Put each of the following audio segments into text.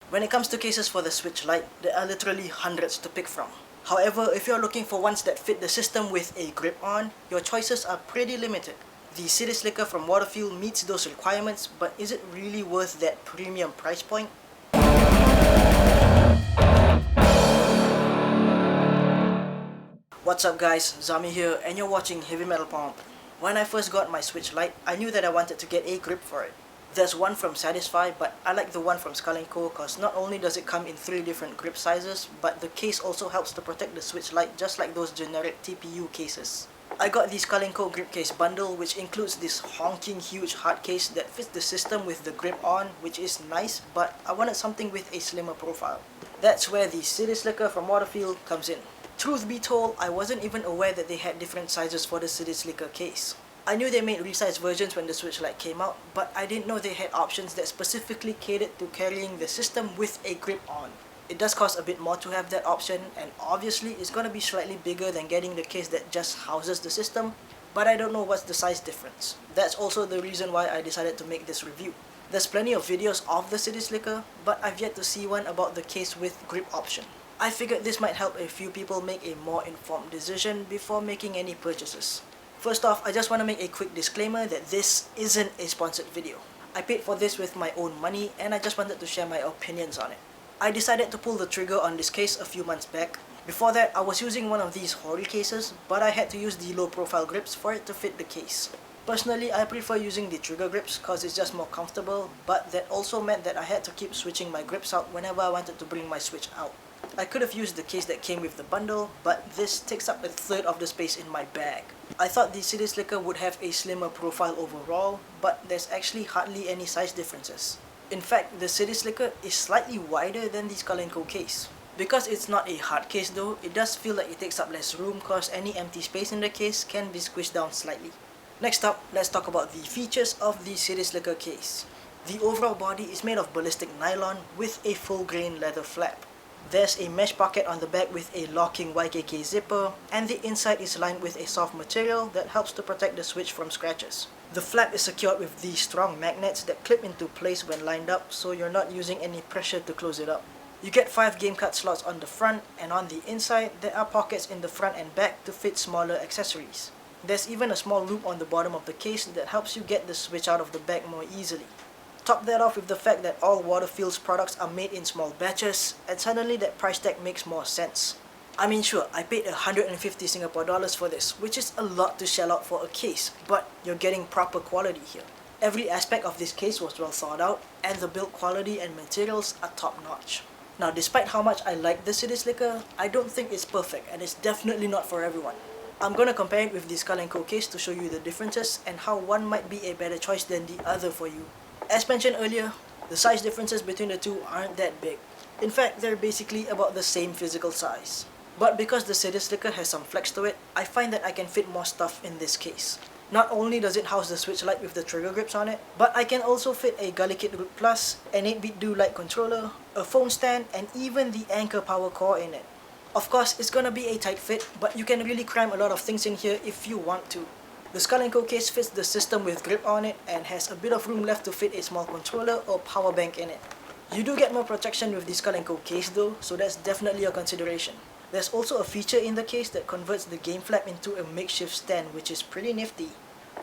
When it comes to cases for the Switch Lite, there are literally hundreds to pick from. However, if you're looking for ones that fit the system with a grip-on, your choices are pretty limited. The CitySlicker from WaterField meets those requirements, but is it really worth that premium price point? What's up guys, Zami here and you're watching Heavy Metal Pomp. When I first got my Switch Lite, I knew that I wanted to get a grip for it. There's one from Satisfy, but I like the one from Skull & Co cause not only does it come in 3 different grip sizes, but the case also helps to protect the Switch Lite just like those generic TPU cases. I got the Skull & Co grip case bundle, which includes this honking huge hard case that fits the system with the grip on, which is nice, but I wanted something with a slimmer profile. That's where the CitySlicker from WaterField comes in. Truth be told, I wasn't even aware that they had different sizes for the CitySlicker case. I knew they made resized versions when the Switch Lite came out, but I didn't know they had options that specifically catered to carrying the system with a grip on. It does cost a bit more to have that option, and obviously it's gonna be slightly bigger than getting the case that just houses the system, but I don't know what's the size difference. That's also the reason why I decided to make this review. There's plenty of videos of the CitySlicker, but I've yet to see one about the case with grip option. I figured this might help a few people make a more informed decision before making any purchases. First off, I just want to make a quick disclaimer that this isn't a sponsored video. I paid for this with my own money and I just wanted to share my opinions on it. I decided to pull the trigger on this case a few months back. Before that, I was using one of these Hori cases, but I had to use the low profile grips for it to fit the case. Personally, I prefer using the trigger grips cause it's just more comfortable, but that also meant that I had to keep switching my grips out whenever I wanted to bring my Switch out. I could have used the case that came with the bundle, but this takes up a third of the space in my bag. I thought the CitySlicker would have a slimmer profile overall, but there's actually hardly any size differences. In fact, the CitySlicker is slightly wider than the Skull & Co case. Because it's not a hard case though, it does feel like it takes up less room cause any empty space in the case can be squished down slightly. Next up, let's talk about the features of the CitySlicker case. The overall body is made of ballistic nylon with a full grain leather flap. There's a mesh pocket on the back with a locking YKK zipper, and the inside is lined with a soft material that helps to protect the Switch from scratches. The flap is secured with these strong magnets that clip into place when lined up, so you're not using any pressure to close it up. You get 5 game card slots on the front, and on the inside, there are pockets in the front and back to fit smaller accessories. There's even a small loop on the bottom of the case that helps you get the Switch out of the bag more easily. Top that off with the fact that all WaterField's products are made in small batches, and suddenly that price tag makes more sense. I mean sure, I paid 150 Singapore dollars for this, which is a lot to shell out for a case, but you're getting proper quality here. Every aspect of this case was well thought out, and the build quality and materials are top notch. Now despite how much I like the CitySlicker, I don't think it's perfect and it's definitely not for everyone. I'm gonna compare it with the Skull & Co case to show you the differences and how one might be a better choice than the other for you. As mentioned earlier, the size differences between the two aren't that big. In fact, they're basically about the same physical size. But because the CitySlicker has some flex to it, I find that I can fit more stuff in this case. Not only does it house the Switch Lite with the trigger grips on it, but I can also fit a Gully Kit Root Plus, an 8-bit Do Lite controller, a phone stand, and even the Anchor power core in it. Of course, it's gonna be a tight fit, but you can really cram a lot of things in here if you want to. The Skull & Co case fits the system with grip on it and has a bit of room left to fit a small controller or power bank in it. You do get more protection with the Skull & Co case though, so that's definitely a consideration. There's also a feature in the case that converts the game flap into a makeshift stand, which is pretty nifty.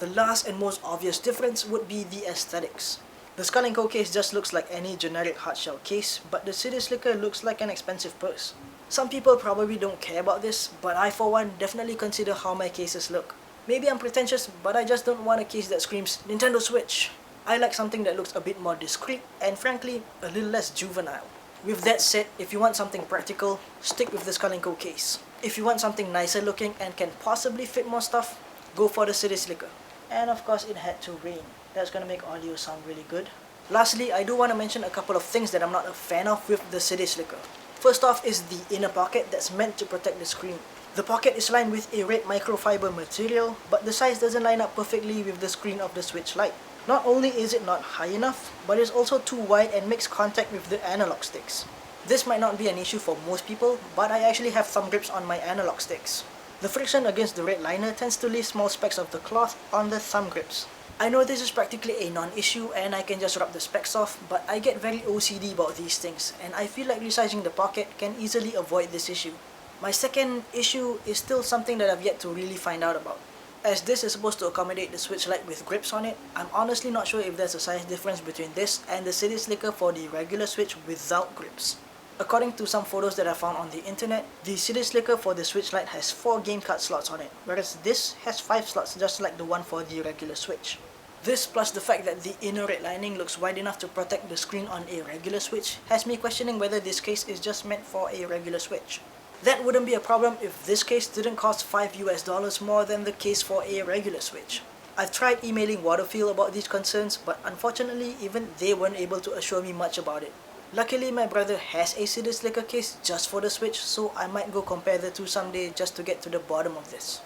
The last and most obvious difference would be the aesthetics. The Skull & Co case just looks like any generic hardshell case, but the CitySlicker looks like an expensive purse. Some people probably don't care about this, but I for one definitely consider how my cases look. Maybe I'm pretentious, but I just don't want a case that screams Nintendo Switch. I like something that looks a bit more discreet and frankly, a little less juvenile. With that said, if you want something practical, stick with the Skull & Co case. If you want something nicer looking and can possibly fit more stuff, go for the CitySlicker. And of course it had to rain. That's gonna make audio sound really good. Lastly, I do want to mention a couple of things that I'm not a fan of with the CitySlicker. First off is the inner pocket that's meant to protect the screen. The pocket is lined with a red microfiber material, but the size doesn't line up perfectly with the screen of the Switch Lite. Not only is it not high enough, but it's also too wide and makes contact with the analog sticks. This might not be an issue for most people, but I actually have thumb grips on my analog sticks. The friction against the red liner tends to leave small specks of the cloth on the thumb grips. I know this is practically a non-issue and I can just rub the specs off, but I get very OCD about these things and I feel like resizing the pocket can easily avoid this issue. My second issue is still something that I've yet to really find out about. As this is supposed to accommodate the Switch Lite with grips on it, I'm honestly not sure if there's a size difference between this and the CitySlicker for the regular Switch without grips. According to some photos that I found on the internet, the CitySlicker for the Switch Lite has 4 game card slots on it, whereas this has 5 slots just like the one for the regular Switch. This plus the fact that the inner red lining looks wide enough to protect the screen on a regular Switch has me questioning whether this case is just meant for a regular Switch. That wouldn't be a problem if this case didn't cost $5 more than the case for a regular Switch. I've tried emailing WaterField about these concerns, but unfortunately even they weren't able to assure me much about it. Luckily my brother has a CitySlicker case just for the Switch, so I might go compare the two someday just to get to the bottom of this.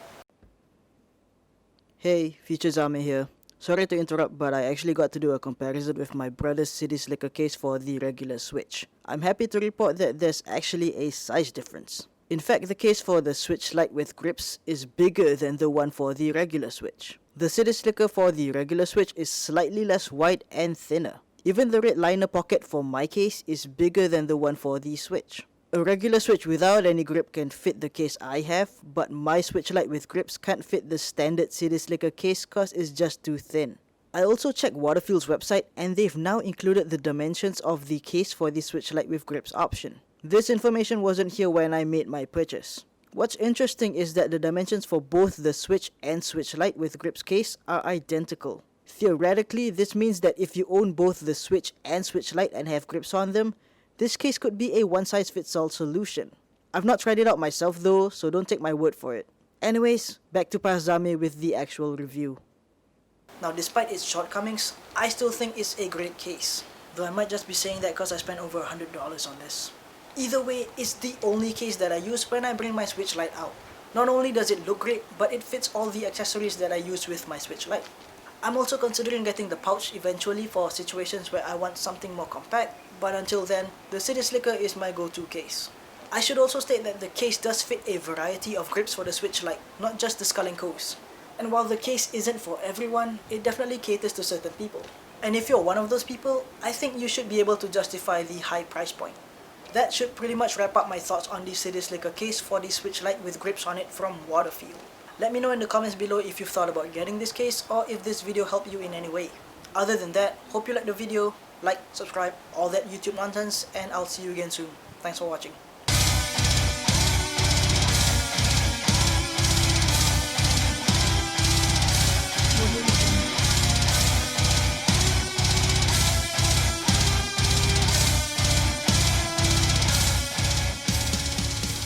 Hey, Future Zame here. Sorry to interrupt, but I actually got to do a comparison with my brother's CitySlicker case for the regular Switch. I'm happy to report that there's actually a size difference. In fact, the case for the Switch Lite with grips is bigger than the one for the regular Switch. The CitySlicker for the regular Switch is slightly less wide and thinner. Even the red liner pocket for my case is bigger than the one for the Switch. A regular Switch without any grip can fit the case I have, but my Switch Lite with grips can't fit the standard CitySlicker case cause it's just too thin. I also checked WaterField's website and they've now included the dimensions of the case for the Switch Lite with grips option. This information wasn't here when I made my purchase. What's interesting is that the dimensions for both the Switch and Switch Lite with grips case are identical. Theoretically, this means that if you own both the Switch and Switch Lite and have grips on them, this case could be a one-size-fits-all solution. I've not tried it out myself though, so don't take my word for it. Anyways, back to Pazame with the actual review. Now, despite its shortcomings, I still think it's a great case. Though I might just be saying that because I spent over $100 on this. Either way, it's the only case that I use when I bring my Switch Lite out. Not only does it look great, but it fits all the accessories that I use with my Switch Lite. I'm also considering getting the pouch eventually for situations where I want something more compact, but until then, the CitySlicker is my go-to case. I should also state that the case does fit a variety of grips for the Switch Lite, not just the Skull & Co's. And while the case isn't for everyone, it definitely caters to certain people. And if you're one of those people, I think you should be able to justify the high price point. That should pretty much wrap up my thoughts on the CitySlicker case for the Switch Lite with grips on it from WaterField. Let me know in the comments below if you've thought about getting this case or if this video helped you in any way. Other than that, hope you liked the video, like, subscribe, all that YouTube nonsense, and I'll see you again soon. Thanks for watching.